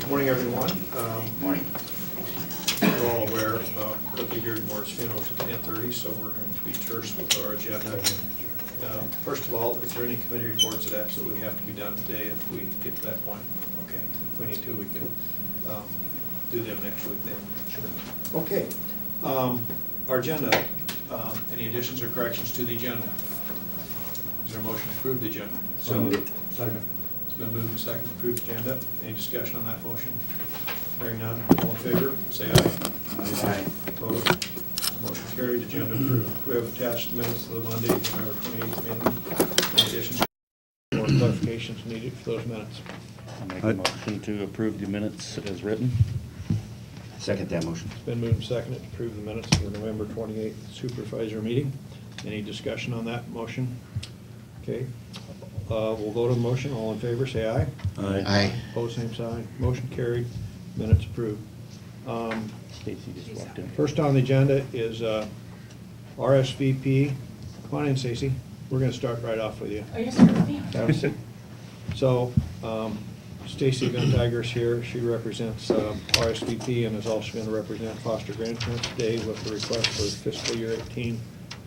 Morning, everyone. Morning. We're all aware, Cookie Beardmore's funeral is at 10:30, so we're going to be terse with our agenda. First of all, is there any committee reports that absolutely have to be done today if we get to that point? Okay, if we need to, we can do them next week then. Sure. Okay, our agenda, any additions or corrections to the agenda? Is there a motion to approve the agenda? Second. It's been moved and seconded to approve the agenda. Any discussion on that motion? Hearing none, all in favor, say aye. Aye. Opposed? Motion carried, agenda approved. We have attached minutes to the Monday, November 28th meeting. Any additions or clarifications needed for those minutes? I'll make a motion to approve the minutes as written. Second that motion. It's been moved and seconded to approve the minutes of the November 28th supervisor meeting. Any discussion on that motion? Okay, we'll go to the motion. All in favor, say aye. Aye. Opposed, same sign. Motion carried, minutes approved. Stacy just walked in. First on the agenda is RSVP. Come on in, Stacy. We're going to start right off with you. Are you starting with me? Yes. So, Stacy Van Tiger's here. She represents RSVP and is also going to represent foster grandparents today with the request for fiscal year 18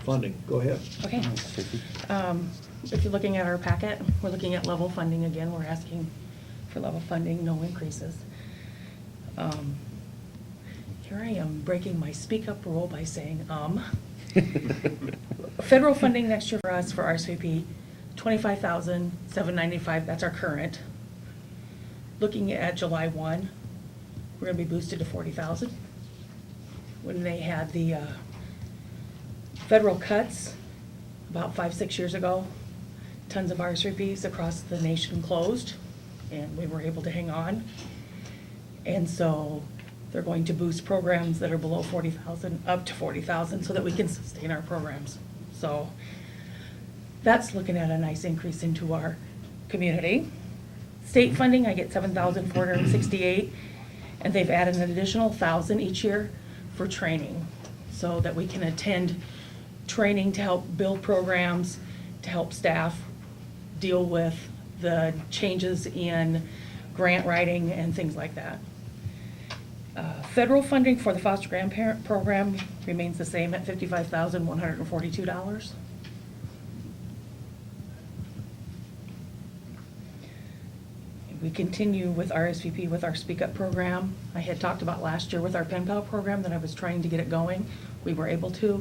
funding. Go ahead. Okay. Stacy? If you're looking at our packet, we're looking at level funding again. We're asking for level funding, no increases. Here I am breaking my speak up rule by saying, Federal funding next year for us for RSVP, $25,795, that's our current. Looking at July 1, we're gonna be boosted to 40,000. When they had the federal cuts about 5-6 years ago, tons of RSVPs across the nation closed, and we were able to hang on. And so they're going to boost programs that are below 40,000 up to 40,000 so that we can sustain our programs. So that's looking at a nice increase into our community. State funding, I get 7,468, and they've added an additional 1,000 each year for training so that we can attend training to help build programs, to help staff deal with the changes in grant writing and things like that. Federal funding for the foster grandparent program remains the same at $55,142. We continue with RSVP with our Speak Up program. I had talked about last year with our Pen Pal program that I was trying to get it going. We were able to.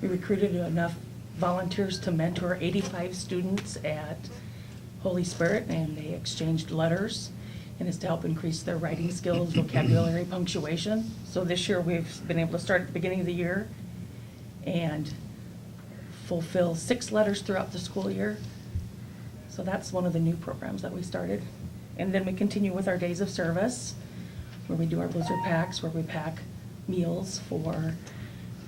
We recruited enough volunteers to mentor 85 students at Holy Spirit, and they exchanged letters, and it's to help increase their writing skills, vocabulary, punctuation. So this year we've been able to start at the beginning of the year and fulfill 6 letters throughout the school year. So that's one of the new programs that we started. And then we continue with our days of service, where we do our blizzard packs, where we pack meals for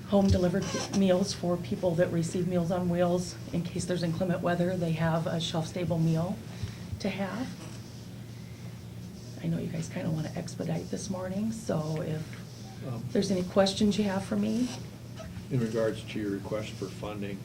home delivered meals for people that receive Meals on Wheels. In case there's inclement weather, they have a shelf-stable meal to have. I know you guys kind of want to expedite this morning, so if there's any questions you have for me. In regards to your request for funding,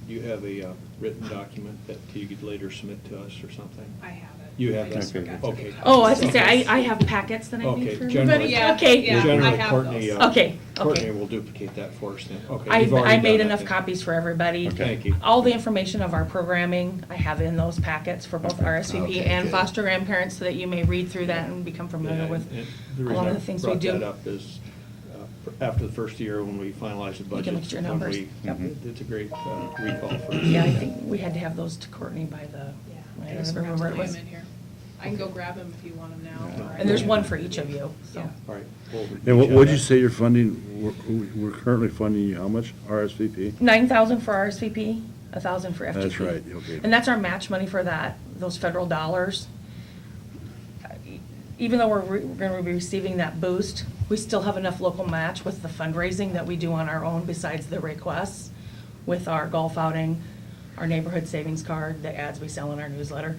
do you have a written document that you could later submit to us or something? I have it. You have I that? just forgot to Okay. get Oh, I was copies. gonna say, I have packets that I Okay, need for generally- everybody. Yeah, Okay. yeah. Generally, I have Courtney, those. Okay, Courtney okay. will duplicate that for us then. Okay. I you've already made done that enough then. copies for everybody. Okay. Thank you. All the information of our programming, I have in those packets for both RSVP Okay, and good. foster grandparents, so that you may read through that and become familiar Yeah, with and a the lot reason of I the things we brought that do. up is after the first year when we finalized the You budget. can look at your when numbers. we- Yep. It's a great recall for us. Yeah, I think we had to have those to Courtney by the, Yeah. I Just don't remember, it forgot to was. lay 'em in here. I can go grab them if you want them now. Yeah. or I And there's can- one for each of you, so. Yeah. All right. we'll And what reach would out. you say you're funding, we're currently funding how much, RSVP? 9,000 for RSVP, 1,000 for FGP. That's right, okay. And that's our match money for that, those federal dollars. Even though we're gonna be receiving that boost, we still have enough local match with the fundraising that we do on our own besides the requests with our golf outing, our neighborhood savings card, the ads we sell in our newsletter.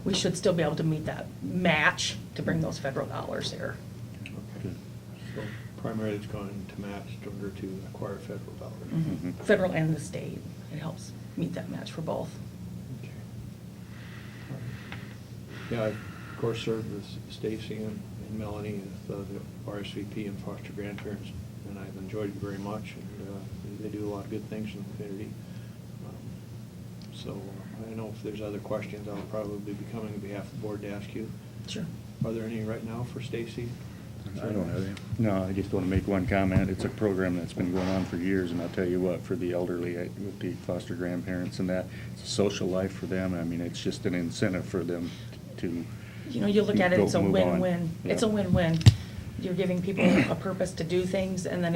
We should still be able to meet that match to bring those federal dollars here. Okay. So primarily it's going to match in order to acquire federal dollars. Mhm. Federal and the state, it helps meet that match for both. Okay. Yeah, I of course served with Stacy and Melanie with the RSVP and foster grandparents, and I've enjoyed it very much, and they do a lot of good things in the community. So I know if there's other questions, I'll probably be coming on behalf of the board to ask you. Sure. Are there any right now for Stacy? I don't have any. No, I just want to make one comment. It's a program that's been going on for years, and I'll tell you what, for the elderly, with the foster grandparents and that, it's a social life for them. I mean, it's just an incentive for them to. You know, you look at it, it's a Move on. win-win. It's a Yeah. win-win. You're giving people a purpose to do things, and then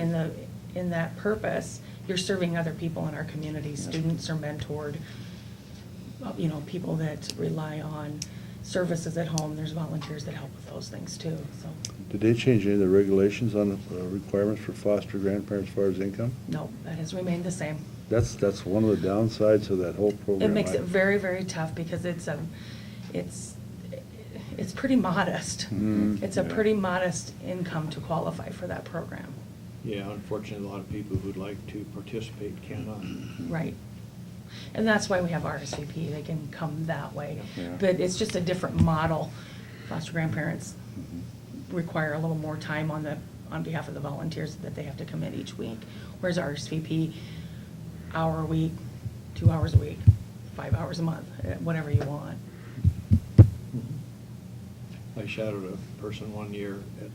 in that purpose, you're serving other people in our community. Yes. Students are mentored, you know, people that rely on services at home. There's volunteers that help with those things too, so. Did they change any of the regulations on the requirements for foster grandparents as far as income? No, that has remained the same. That's one of the downsides of that whole program. It makes it very, very tough because it's pretty modest. Mhm. It's a Yeah. pretty modest income to qualify for that program. Yeah, unfortunately, a lot of people who'd like to participate cannot. Right. And that's why we have RSVP, they can come that way. Yeah. But it's just a different model. Foster grandparents require a little more time on behalf of the volunteers that they have to commit each week. Whereas RSVP, hour a week, 2 hours a week, 5 hours a month, whatever you want. I shadowed a person one year at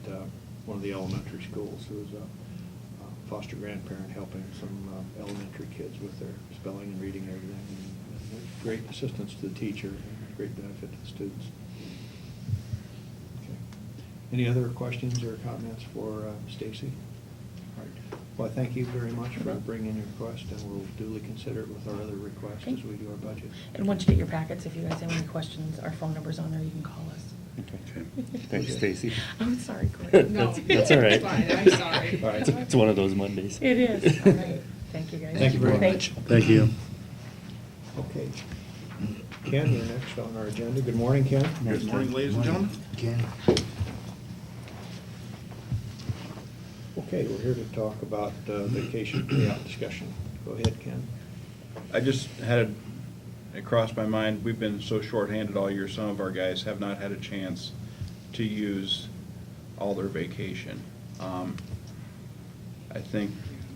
one of the elementary schools who was a foster grandparent helping some elementary kids with their spelling and reading and everything. And great assistance to the teacher, and great benefit to the students. Okay. Any other questions or comments for Stacy? All right. Well, thank you very much for bringing your request, and we'll duly consider it with our other requests as we do our budget. And once you get your packets, if you guys have any questions, our phone number's on there, you can call us. Okay. Thanks, Stacy. I'm sorry, Cory. No, That's all right. it's fine, I'm sorry. All right. It's one of those Mondays. It is. All right. Thank you, guys. Thank you very much. Thank you. Okay. Ken, you're next on our agenda. Good morning, Ken. Good morning, ladies and gentlemen. Ken. Okay, we're here to talk about vacation payout discussion. Go ahead, Ken. I just had it crossed my mind, we've been so shorthanded all year, some of our guys have not had a chance to use all their vacation. I think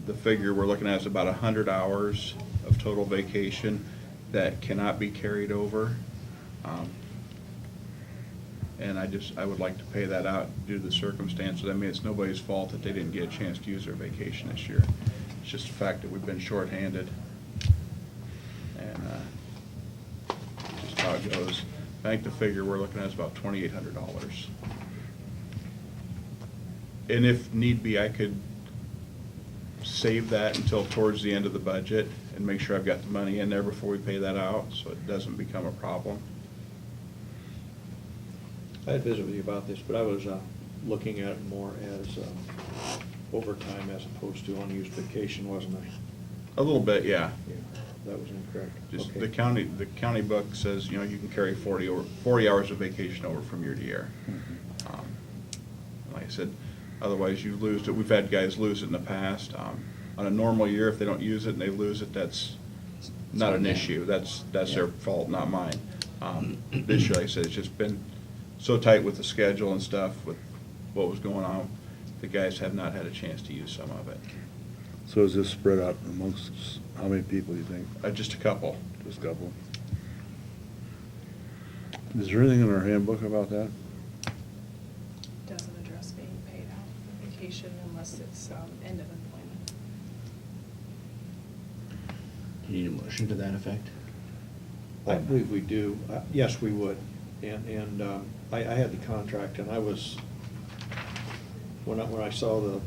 the figure we're looking at is about 100 hours of total vacation that cannot be carried over. And I would like to pay that out due to the circumstances. I mean, it's nobody's fault that they didn't get a chance to use their vacation this year. It's just the fact that we've been shorthanded. And just how it goes. I think the figure we're looking at is about $2,800. And if need be, I could save that until towards the end of the budget and make sure I've got the money in there before we pay that out, so it doesn't become a problem. I had visited with you about this, but I was looking at it more as overtime as opposed to unused vacation, wasn't I? A little bit, yeah. Yeah, that was incorrect. Just Okay. the county book says, you know, you can carry 40 hours of vacation over from year to year. Like I said, otherwise you lose it. We've had guys lose it in the past. On a normal year, if they don't use it and they lose it, that's not an issue. That's their fault, not mine. This year, like I said, it's just been so tight with the schedule and stuff, with what was going on. The guys have not had a chance to use some of it. So is this spread out amongst how many people, you think? Just a couple. Just a couple? Is there anything in our handbook about that? Doesn't address being paid out vacation unless it's end of employment. Do you need a motion to that effect? I believe we do. Yes, we would. And I had the contract, and I was, when I saw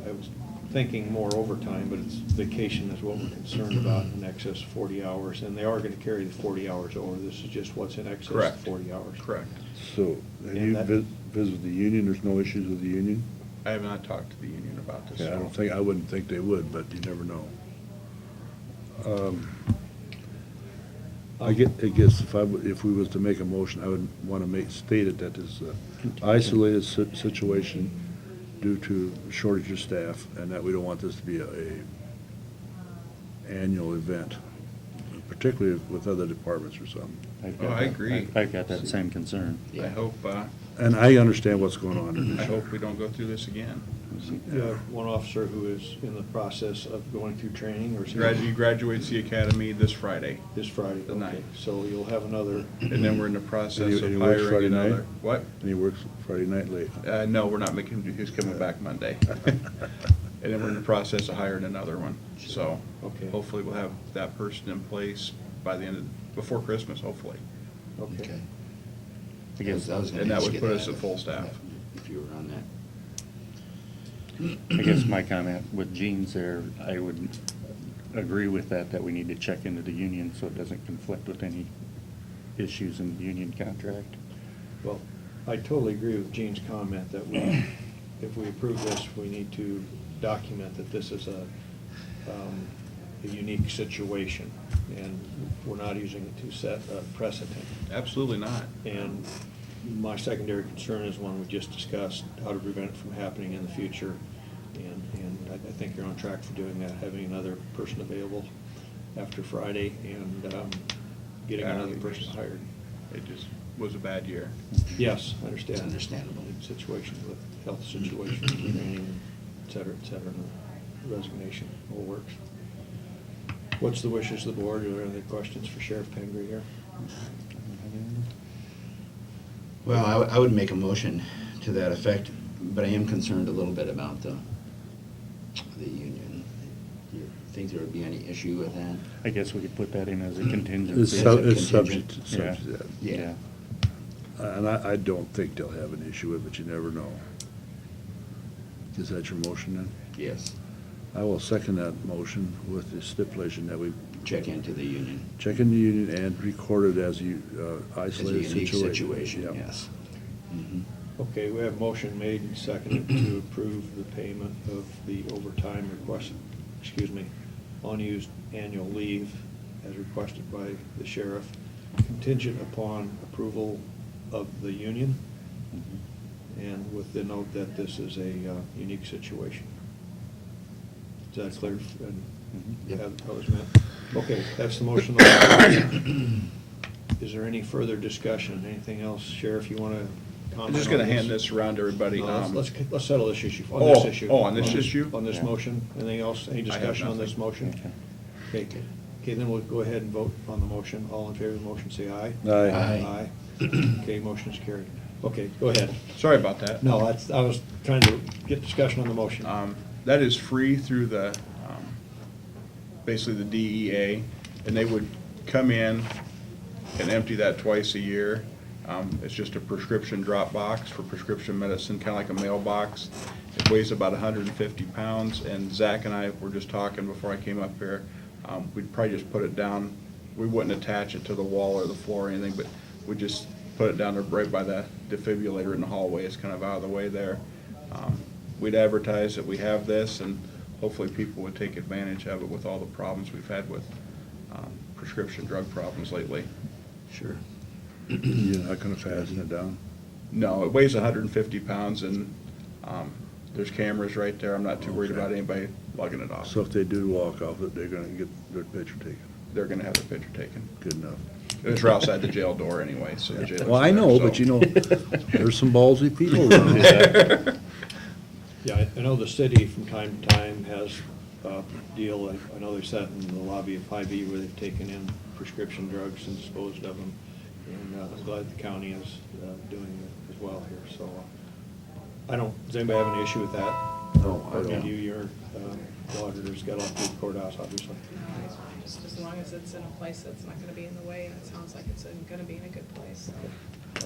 I was thinking more overtime, but it's vacation is what we're concerned about, in excess of 40 hours. And they are going to carry the 40 hours over. This is just what's in excess Correct. of 40 hours. Correct. So, have And you that- visited the union? There's no issues with the union? I have not talked to the union about this. Yeah, I wouldn't think they would, but you never know. I guess if we was to make a motion, I would want to state it that this is an isolated situation due to shortage of staff, and that we don't want this to be a annual event. particularly with other departments or something. I agree. I've got that same concern. I hope, And I understand what's going on. I hope we don't go through this again. You have one officer who is in the process of going through training, or is he? He graduates the academy this Friday, This Friday, The okay. ninth. So you'll have another, and then we're in the process And of he works hiring Friday night? another. What? And he works Friday night late. No, we're not making him, he's coming back Monday. And then we're in the process of hiring another one, so. Okay. Hopefully we'll have that person in place by the end of, before Christmas, hopefully. okay. I guess, I was gonna And that ask would you put us at full staff. If you were on that. I guess my comment with Gene's there, I would agree with that we need to check into the union so it doesn't conflict with any issues in the union contract. Well, I totally agree with Gene's comment that we, if we approve this, we need to document that this is a unique situation, and we're not using it to set a precedent. Absolutely not. And my secondary concern is one we just discussed, how to prevent it from happening in the future. And I think you're on track for doing that, having another person available after Friday and getting Yeah, another person hired. It just was a bad year. Yes, I understand. It's understandable. Situations with health situations, training, et cetera, and the resignation, all works. What's the wishes of the board? Are there any questions for Sheriff Pengree here? Well, I would make a motion to that effect, but I am concerned a little bit about the union. Do you think there would be any issue with that? I guess we could put that in as a It's contingency. it's contingent. subject to that. Yeah. And I don't think they'll have an issue with it, but you never know. Is that your motion then? Yes. I will second that motion with the stipulation that we Check into the union. check in the union and record it as a It's a isolated unique situation. situation, Yeah. yes. Mhm. Okay, we have motion made and seconded to approve the payment of the overtime requested, unused annual leave as requested by the sheriff, contingent upon approval of the union, and with the note that this is a unique situation. Is that clear? And Yep. how it's meant? Okay, that's the motion. Is there any further discussion? Anything else, Sheriff, you want to comment on? I'm just gonna hand this around to everybody. No, let's settle this issue. Oh, this issue. oh, on this issue? On this Yeah. motion. Anything else? Any I have discussion on this nothing. motion? Okay. Okay, then we'll go ahead and vote on the motion. All in favor of the motion, say aye. Aye. Aye. Okay, motion is carried. Okay, go ahead. Sorry about that. No, I was trying to get discussion on the motion. That is free through the, basically the DEA, and they would come in and empty that twice a year. It's just a prescription drop box for prescription medicine, kind of like a mailbox. It weighs about 150 pounds, and Zach and I were just talking before I came up here. We'd probably just put it down. We wouldn't attach it to the wall or the floor or anything, but we'd just put it down there right by the defibrillator in the hallway. It's kind of out of the way there. We'd advertise that we have this, and hopefully people would take advantage of it with all the problems we've had with prescription drug problems lately. Sure. You're not gonna fasten it down? No, it weighs 150 pounds, and there's cameras right there. I'm not too worried Okay. about anybody lugging it off. So if they do walk off it, they're gonna get their picture taken? They're gonna have their picture taken. Good enough. It's right outside the jail door anyway, so the jailers Well, I there, know, so- but you know, there's some ballsy people around. Yeah, I know the city from time to time has a deal, I know they sat in the lobby of Hy-Vee where they've taken in prescription drugs and disposed of them. And I'm glad the county is doing it as well here, so does anybody have any issue with that? No, I Or don't. do you, your auditor's got off to the courthouse, obviously. Just as long as it's in a place that's not gonna be in the way, and it sounds like it's gonna be in a good place, so.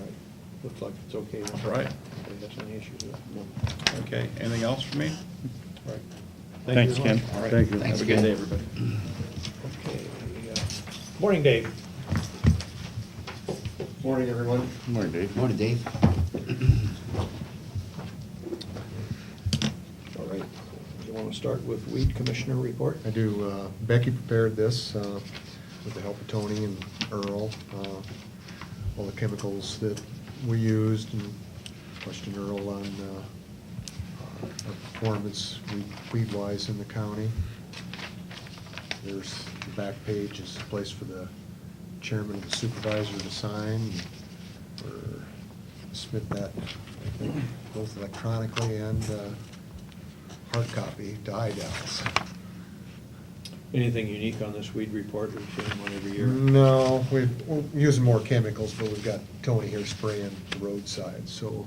All right, looks like it's okay. then. All right. I think that's any issues with it. No. Okay, anything else for me? All right. Thanks, you very Ken. much. All right. Thank you. Thanks, Have a good Ken. day, everybody. Okay. Morning, Dave. Morning, everyone. Good morning, Dave. Morning, Dave. All right. You want to start with Weed Commissioner report? I do. Becky prepared this with the help of Tony and Earl, all the chemicals that we used, and questioned Earl on our performance weed-wise in the county. There's, the back page is a place for the chairman of the supervisor to sign, or submit that, I think, both electronically and hard copy to IDALS. Anything unique on this weed report? We're doing one every year. No, we're using more chemicals, but we've got Tony here spraying the roadside, so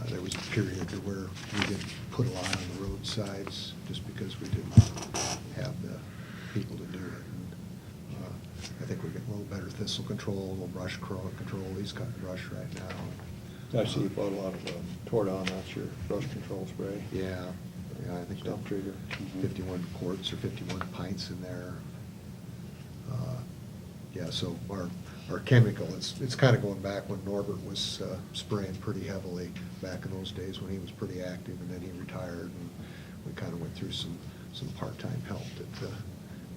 there was a period where we didn't put a lot on the roadsides, just because we didn't have the people to do it. And, I think we're getting a little better thistle control, a little brush control. He's cutting brush right now. I see you bought a lot of Tordon, that's your brush control spray. Yeah, I think Stump trigger. 51 quarts or 51 pints in there. Yeah, so our chemical, it's kind of going back when Norbert was spraying pretty heavily back in those days when he was pretty active, and then he retired, and we kind of went through some part-time help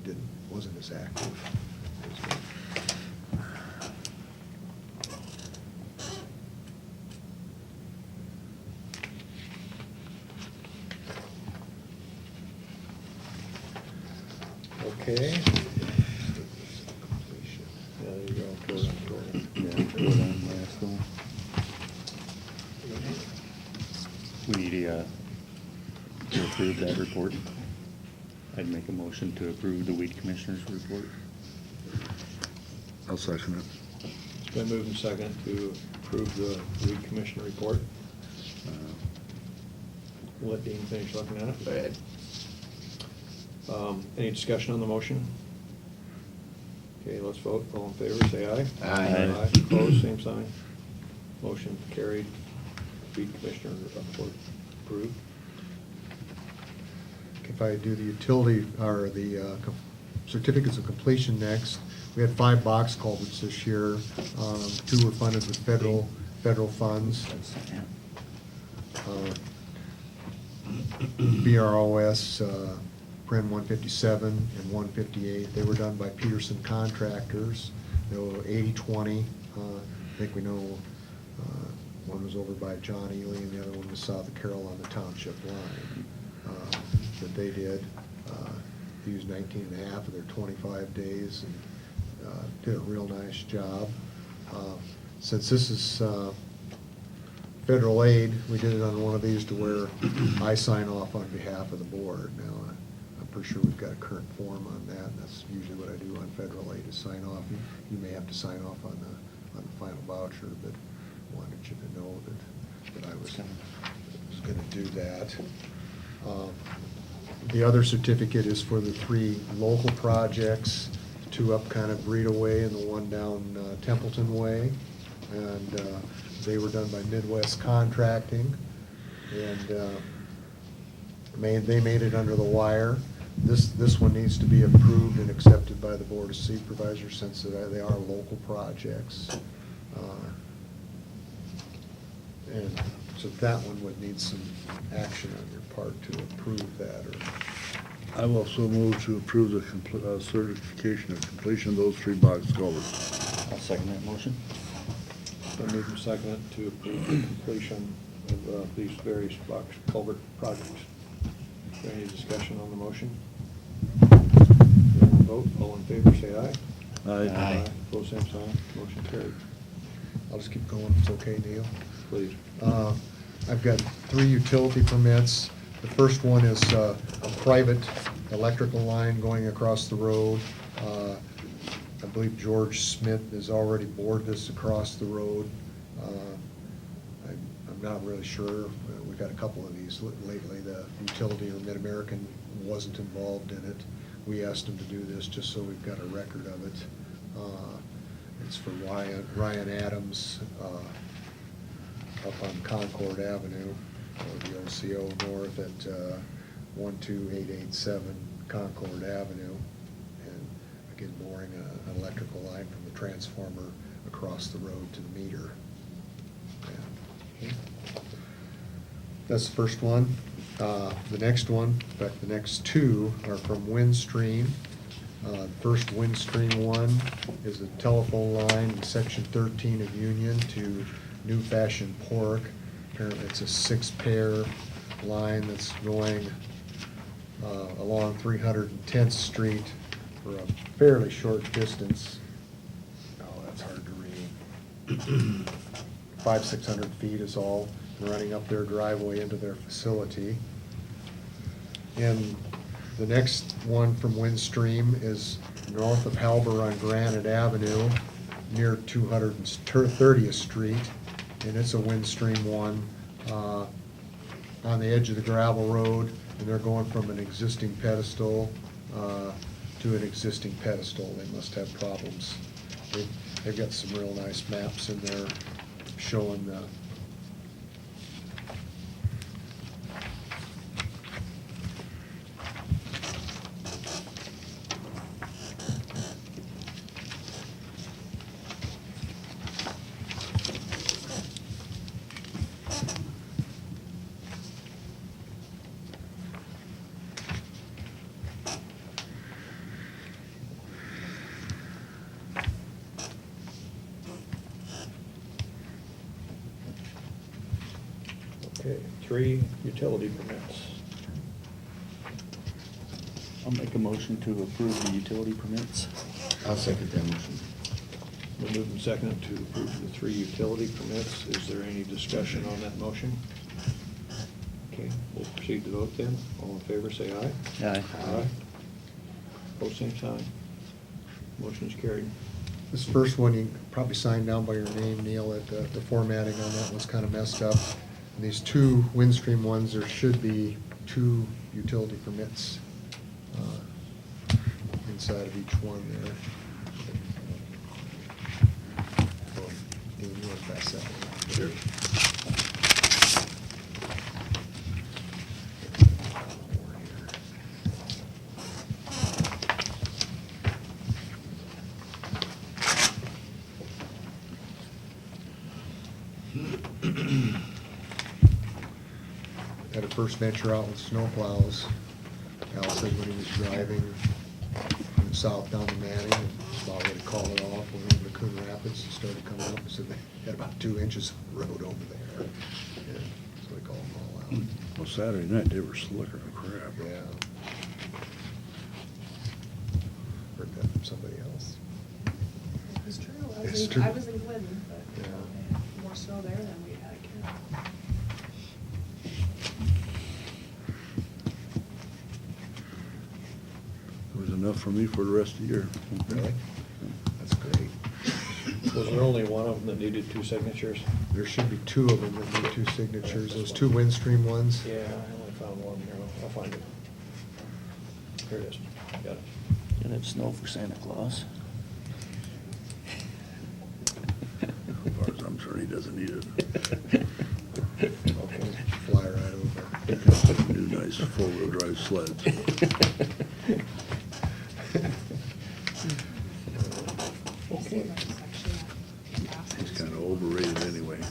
that wasn't as active. Okay. Yeah, there you go. Tordon. Yeah, put it on last one. We need to approve that report. I'd make a motion to approve the weed commissioner's report. I'll second it. It's been moved and seconded to approve the weed commissioner report. We'll let Dean finish looking at it. Go ahead. Any discussion on the motion? Okay, let's vote. All in favor, say aye. Aye. Aye. Opposed, same sign. Motion carried. Weed commissioner report approved. If I do the utility, or the certificates of completion next, we had 5 box culverts this year. 2 were funded with federal funds. BROS, Pren 157 and 158, they were done by Peterson Contractors. They were 80/20. I think we know one was over by John Ely and the other one was south of Carroll on the township line. That they did. They used 19 and a half of their 25 days and did a real nice job. Since this is federal aid, we did it on one of these to where I sign off on behalf of the board. Now, I'm pretty sure we've got a current form on that, and that's usually what I do on federal aid, is sign off. You may have to sign off on the final voucher, but wanted you to know that I was gonna do that. The other certificate is for the 3 local projects, 2 up kind of Breeda Way and the 1 down Templeton Way. And they were done by Midwest Contracting. And they made it under the wire. This one needs to be approved and accepted by the Board of Supervisors since they are local projects. And so that one would need some action on your part to approve that, or I will also move to approve the certification of completion of those 3 box culverts. I'll second that motion. It's been moved and seconded to approve the completion of these various box culvert projects. Is there any discussion on the motion? Hearing vote, all in favor, say aye. Aye. Opposed, same sign. Motion carried. I'll just keep going if it's okay, Neil. Please. I've got 3 utility permits. The first one is a private electrical line going across the road. I believe George Smith has already bored this across the road. I'm not really sure. We've got a couple of these lately. The utility or Mid-American wasn't involved in it. We asked them to do this just so we've got a record of it. It's for Ryan Adams up on Concord Avenue, or the OCO north at 12887 Concord Avenue. And again, boring an electrical line from the transformer across the road to the meter. And that's the first one. The next one, in fact, the next 2 are from Windstream. The first Windstream one is a telephone line in section 13 of Union to New Fashion Pork. Apparently it's a 6-pair line that's going along 310th Street for a fairly short distance. Oh, that's hard to read. 500-600 feet is all, running up their driveway into their facility. And the next one from Windstream is north of Halber on Granite Avenue, near 230th Street, and it's a Windstream one, on the edge of the gravel road, and they're going from an existing pedestal to an existing pedestal. They must have problems. They've got some real nice maps in there showing the Okay, 3 utility permits. I'll make a motion to approve the utility permits. I'll second that motion. We'll move in second to approve the 3 utility permits. Is there any discussion on that motion? Okay, we'll proceed to vote then. All in favor, say aye. Aye. Aye. Both same sign. Motion is carried. This first one, you can probably sign down by your name, Neil, that the formatting on that was kind of messed up. And these 2 Windstream ones, there should be 2 utility permits inside of each one there. Oh, Dean, you want to pass that one? Sure. Had a first venture out with snowplows. Al said when he was driving from south down to Manning, and was about ready to call it off, went over to Coon Rapids and started coming up, and said they had about 2 inches of road over there. Yeah, so we called them all out. Well, Saturday night, they were slicker than crap. Yeah. Heard that from somebody else. It's true. It's true. I was in Glidden, but Yeah. more snow there than we had at Carroll. It was enough for me for the rest of the year. Really? That's great. Was there only one of them that needed 2 signatures? There should be 2 of them that need 2 signatures, those 2 Windstream ones. Yeah, I only found one here. I'll find it. Here it is. Got it. Gonna have snow for Santa Claus. As far as I'm concerned, he doesn't need it. Okay, fly right over. New nice four-wheel drive sleds. Okay. He's kind of overrated anyway, I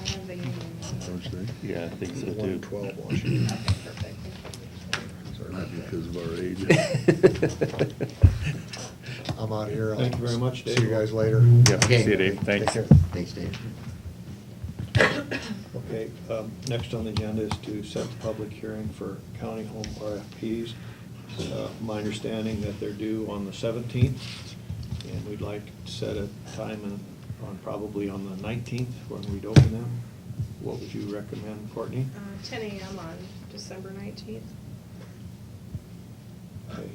have the union one. don't you think? Yeah, I think so too. 112 Washington. Okay, perfect. Sorry Not about that. because of our age. I'm out of here. Thank you very much, Dave. See you guys later. Yep, Okay. see you, Dave. Thanks. Take care. Thanks, Dave. Okay, next on the agenda is to set the public hearing for county home RFPs. My understanding that they're due on the 17th, and we'd like to set a time probably on the 19th when we'd open them. What would you recommend, Courtney? 10 a.m. on December 19th. Okay,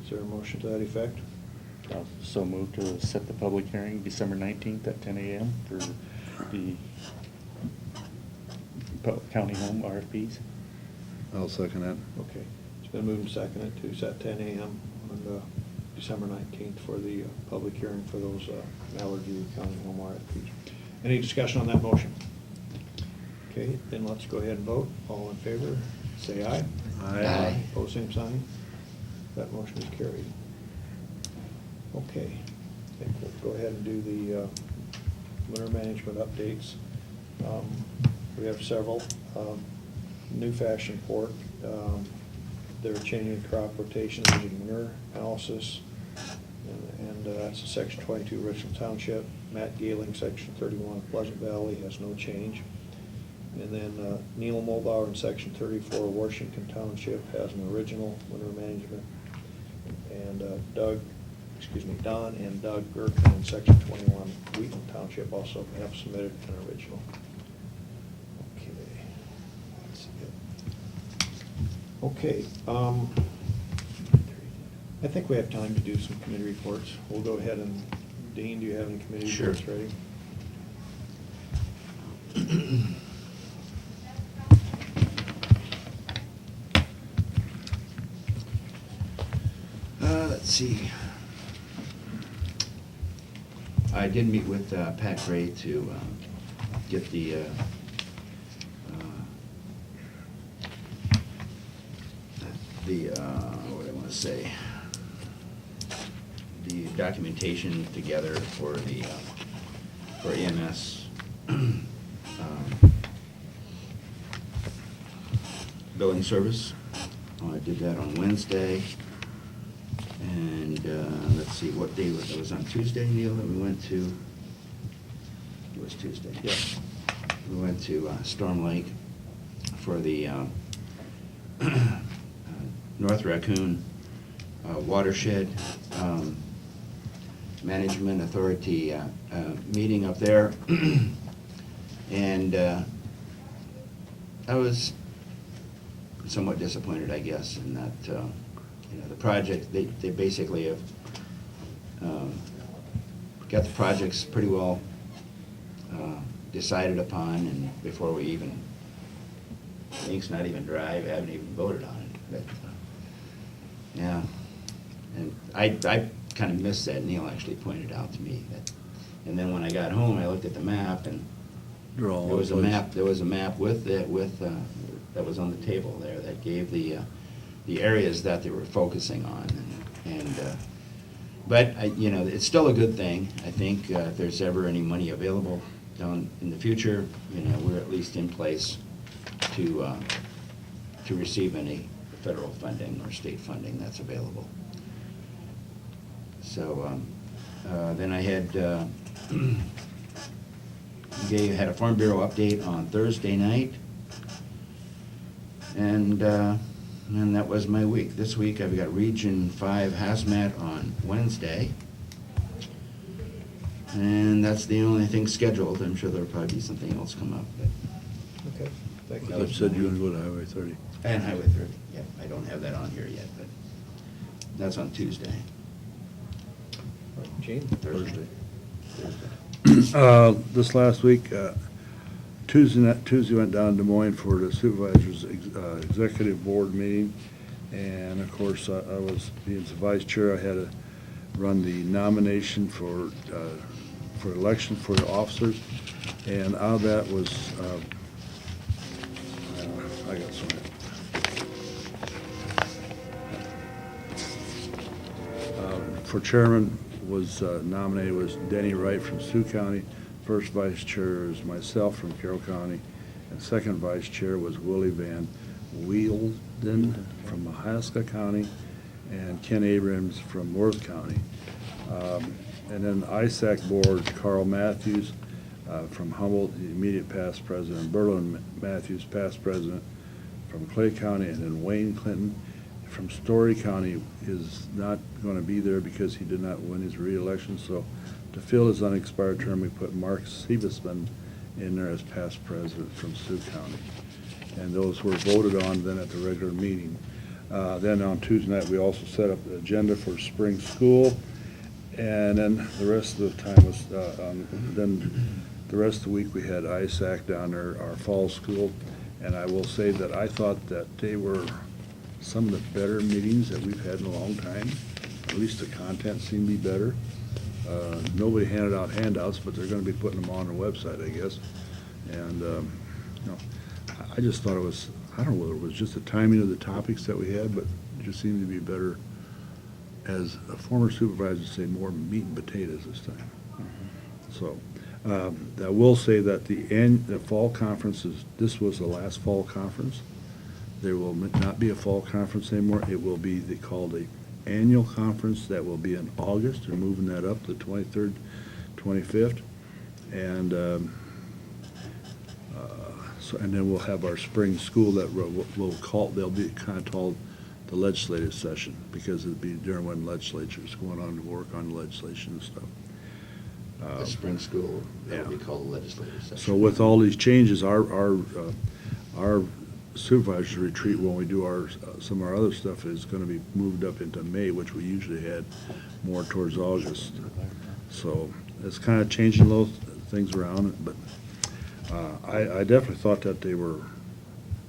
is there a motion to that effect? I'll So move to set the public hearing December 19th at 10 a.m. for the county home RFPs. I'll second that. Okay, it's been moved and seconded to set 10 a.m. on December 19th for the public hearing for those Mallard View County home RFPs. Any discussion on that motion? Okay, then let's go ahead and vote. All in favor, say aye. Aye. Pose same sign. That motion is carried. Okay, I think we'll go ahead and do the winter management updates. We have several. New fashion pork, they're changing crop rotation using manure analysis, and that's in section 22 Richland Township. Matt Gailing, section 31 Pleasant Valley, has no change. And then Neil Mulbauer in Section 34, Washington Township, has an original winter management. And Don and Doug Gerken in Section 21, Wheaton Township, also have submitted an original. Okay, that's it. Okay, I think we have time to do some committee reports. We'll go ahead and, Dean, do you have any committee Sure. reports ready? Let's see. I did meet with Pat Gray to get the what do I want to say? The documentation together for the for EMS billing service. I did that on Wednesday. And let's see, what day was it? It was on Tuesday, Neil, that we went to? It was Tuesday. Yeah. We went to Storm Lake for the North Raccoon Watershed Management Authority meeting up there. And I was somewhat disappointed, I guess, in that the project, they basically have got the projects pretty well decided upon, and before we even, the ink's not even dry, we haven't even voted on it. But, yeah, and I kind of missed that. Neil actually pointed out to me that, and then when I got home, I looked at the map, and They're all there was a in place. map. There was a map with it, that was on the table there that gave the areas that they were focusing on, but it's still a good thing. I think if there's ever any money available down in the future, we're at least in place to receive any federal funding or state funding that's available. So then I had had a Farm Bureau update on Thursday night, and that was my week. This week I've got Region 5 Hazmat on Wednesday. And that's the only thing scheduled. I'm sure there'll probably be something else come up. But Okay, thank you. You said you were going to go to Highway 30. And Highway 30, yeah. I don't have that on here yet, but that's on Tuesday. All right, Gene? Thursday. This last week, Tuesday went down to Des Moines for the Supervisors Executive Board meeting. And of course, I was, being the vice chair, I had to run the nomination for election for the officers. And out of that was, I got some. For chairman was nominated was Denny Wright from Sioux County. First vice chair is myself from Carroll County. And second vice chair was Willie Van Wielden from Mahaska County and Ken Abrams from Worth County. And then ISAC board, Carl Matthews from Humboldt, the immediate past president, Berlin Matthews, past president from Clay County, and then Wayne Clinton from Story County is not going to be there because he did not win his re-election. So to fill his unexpired term, we put Mark Siebesman in there as past president from Sioux County. And those were voted on then at the regular meeting. Then on Tuesday night, we also set up the agenda for spring school. And then the rest of the time was, then the rest of the week, we had ISAC down there, our fall school. And I will say that I thought that they were some of the better meetings that we've had in a long time. At least the content seemed to be better. Nobody handed out handouts, but they're going to be putting them on their website, I guess. And, I just thought it was, I don't know whether it was just the timing of the topics that we had, but it just seemed to be better, as a former supervisor, say more meat and potatoes this time. So, I will say that the fall conferences, this was the last fall conference. There will not be a fall conference anymore. It will be called the annual conference that will be in August. They're moving that up the 23rd, 25th. And So, and then we'll have our spring school that we'll call, they'll be kind of called the legislative session, because it'd be during when legislature's going on to work on legislation and stuff. The spring school, that'll be yeah. called the legislative session. So with all these changes, our supervisors retreat, when we do our, some of our other stuff, is gonna be moved up into May, which we usually had more towards August. So it's kind of changing those things around, but I definitely thought that they were,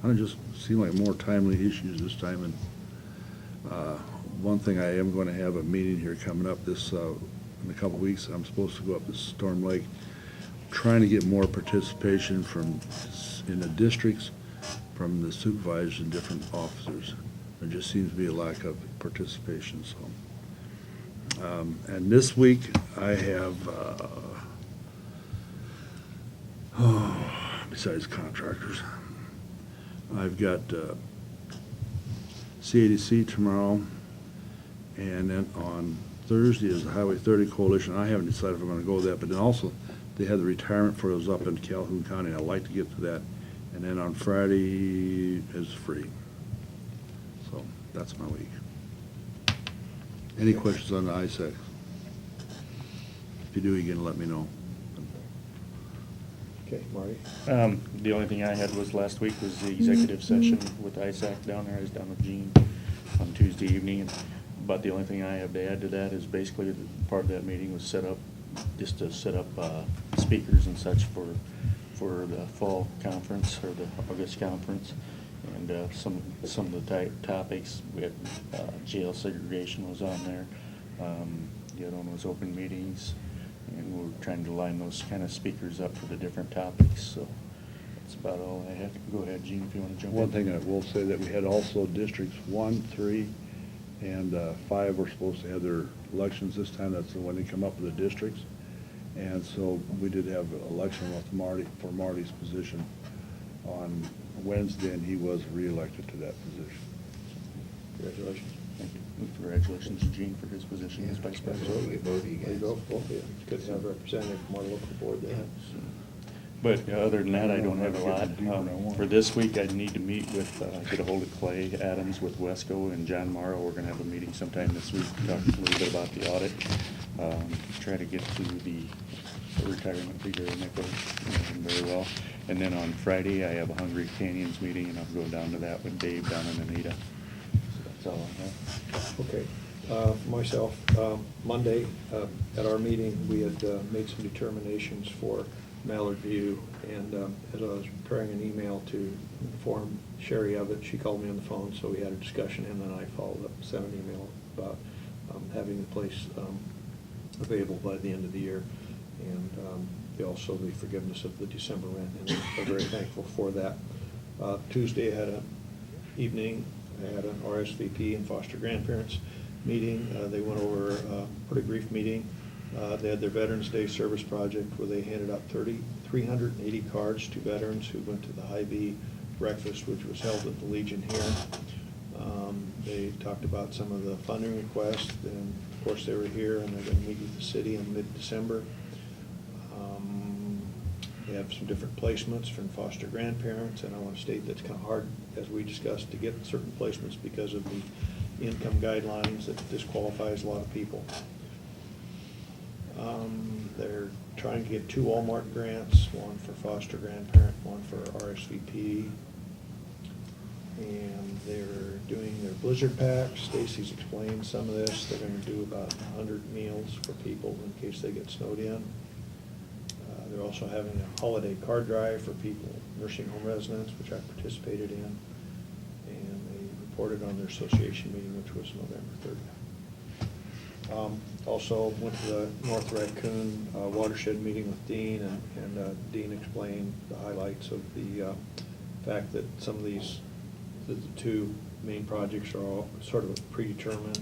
I don't know, just seemed like more timely issues this time. And one thing, I am going to have a meeting here coming up this, in a couple weeks. I'm supposed to go up to Storm Lake, trying to get more participation from, in the districts, from the supervisors and different officers. There just seems to be a lack of participation, so. And this week, I have, besides contractors, I've got CADC tomorrow, and then on Thursday is the Highway 30 Coalition. I haven't decided if I'm going to go with that, but then also they have the retirement for those up in Calhoun County. I'd like to get to that. And then on Friday is free. So that's my week. Any questions on the ISAC? If you do, you can let me know. Okay, Marty? The only thing I had was last week was the executive session with ISAC down there. I was down with Gene on Tuesday evening. But the only thing I have to add to that is basically part of that meeting was just to set up speakers and such for the fall conference or the August conference. And some of the topics, we had jail segregation was on there. The other one was open meetings. And we're trying to line those kind of speakers up for the different topics, so that's about all I have. Go ahead, Gene, if you want to jump in. One thing I will say, that we had also districts 1, 3, and 5 were supposed to have their elections this time. That's when they come up with the districts. And so we did have an election with Marty, for Marty's position on Wednesday, and he was reelected to that position. Congratulations. Thank you. And congratulations to Gene for his position as vice president. Absolutely, both of you There you guys. go, both of you. It's good to have a representative from our local board there. But other than that, I don't have a lot. For this week, I need to meet with, get a hold of Clay Adams with Wesco and John Morrow. We're gonna have a meeting sometime this week, talk a little bit about the audit. Try to get to the retirement figure, Nicholas, very well. And then on Friday, I have a Hungry Canyons meeting, and I'll go down to that with Dave down in Anita. So that's all I have. Okay. Myself, Monday, at our meeting, we had made some determinations for Mallard View, and as I was preparing an email to inform Sherry of it, she called me on the phone, so we had a discussion, and then I followed up, sent an email about having the place available by the end of the year, and also the forgiveness of the December rent, and we're very thankful for that. Tuesday, I had an evening, I had an RSVP and foster grandparents meeting. They went over a pretty brief meeting. They had their Veterans Day Service Project where they handed out 380 cards to veterans who went to the Hy-Vee breakfast, which was held at the Legion here. They talked about some of the funding requests, and of course they were here, and they're going to meet with the city in mid-December. They have some different placements from foster grandparents, and I want to state that's kind of hard, as we discussed, to get certain placements because of the income guidelines that disqualifies a lot of people. They're trying to get 2 Walmart grants, one for foster grandparent, one for RSVP. And they're doing their blizzard packs. Stacy's explained some of this. They're going to do about 100 meals for people in case they get snowed in. They're also having a holiday card drive for people, nursing home residents, which I participated in. And they reported on their association meeting, which was November 30th. Also went to the North Raccoon watershed meeting with Dean, and Dean explained the highlights of the fact that some of these, the 2 main projects are all sort of predetermined,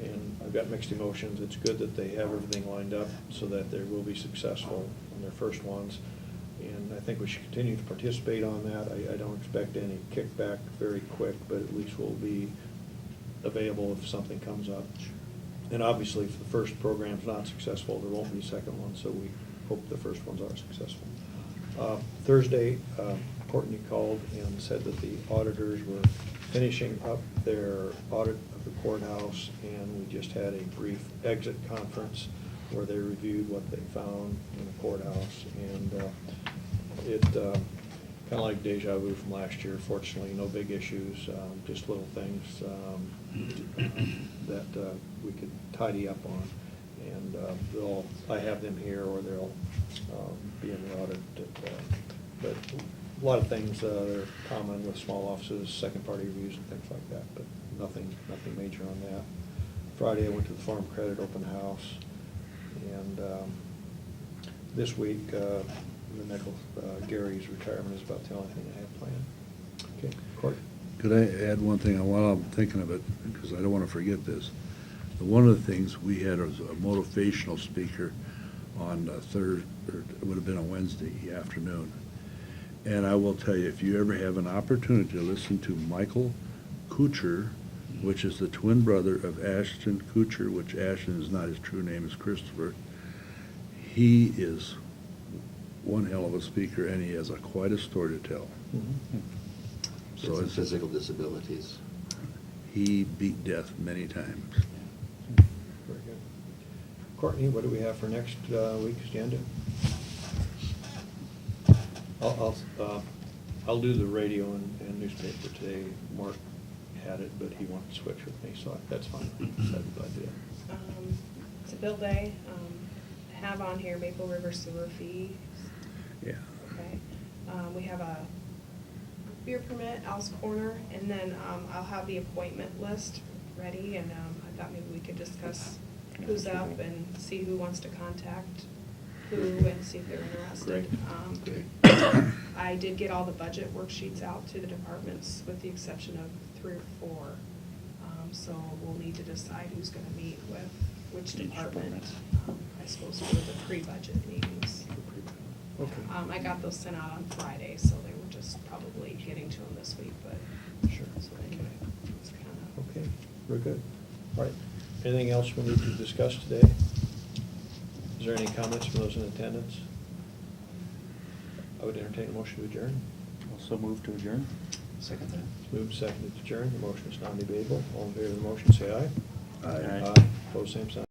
and I've got mixed emotions. It's good that they have everything lined up so that they will be successful in their first ones, and I think we should continue to participate on that. I don't expect any kickback very quick, but at least we'll be available if something comes up. And obviously, if the first program's not successful, there won't be a second one, so we hope the first ones are successful. Thursday, Courtney called and said that the auditors were finishing up their audit of the courthouse, and we just had a brief exit conference where they reviewed what they found in the courthouse, and it kind of like deja vu from last year. Fortunately, no big issues, just little things that we could tidy up on. And I have them here, or they'll be in the audit. But a lot of things that are common with small offices, second-party reviews and things like that, but nothing major on that. Friday, I went to the Farm Credit Open House, and this week, the Nichols, Gary's retirement is about the only thing I have planned. Okay, Court? Could I add one thing while I'm thinking of it, because I don't want to forget this? One of the things we had was a motivational speaker on Thursday, or it would have been a Wednesday afternoon. And I will tell you, if you ever have an opportunity to listen to Michael Kuchar, which is the twin brother of Ashton Kuchar, which Ashton is not his true name, is Christopher. He is one hell of a speaker, and he has quite a story to tell. So it's physical disabilities. He beat death many times. Very good. Courtney, what do we have for next week's agenda? I'll do the radio and newspaper today. Mark had it, but he wanted to switch with me, so that's fine. That's a good idea. It's a bill day. Have on here Maple River sewer fee. Yeah. Okay. We have a beer permit, Al's Corner, and then I'll have the appointment list ready, and I thought maybe we could discuss who's up and see who wants to contact who and see if they're interested. Great. I did get all the budget worksheets out to the departments with the exception of 3 or 4. So we'll need to decide who's gonna meet with which Each department. department. I suppose for the pre-budget meetings. Okay. I got those sent out on Friday, so they were just probably getting to them this week, but. Sure. So anyway, it's kind of. Okay, we're good. All right. Anything else we need to discuss today? Is there any comments from those in attendance? I would entertain a motion to adjourn. Also move to adjourn? Second that. It's moved, seconded to adjourn. The motion is non-debatable. All in favor of the motion, say aye. Aye. Aye. Opposed, same sign.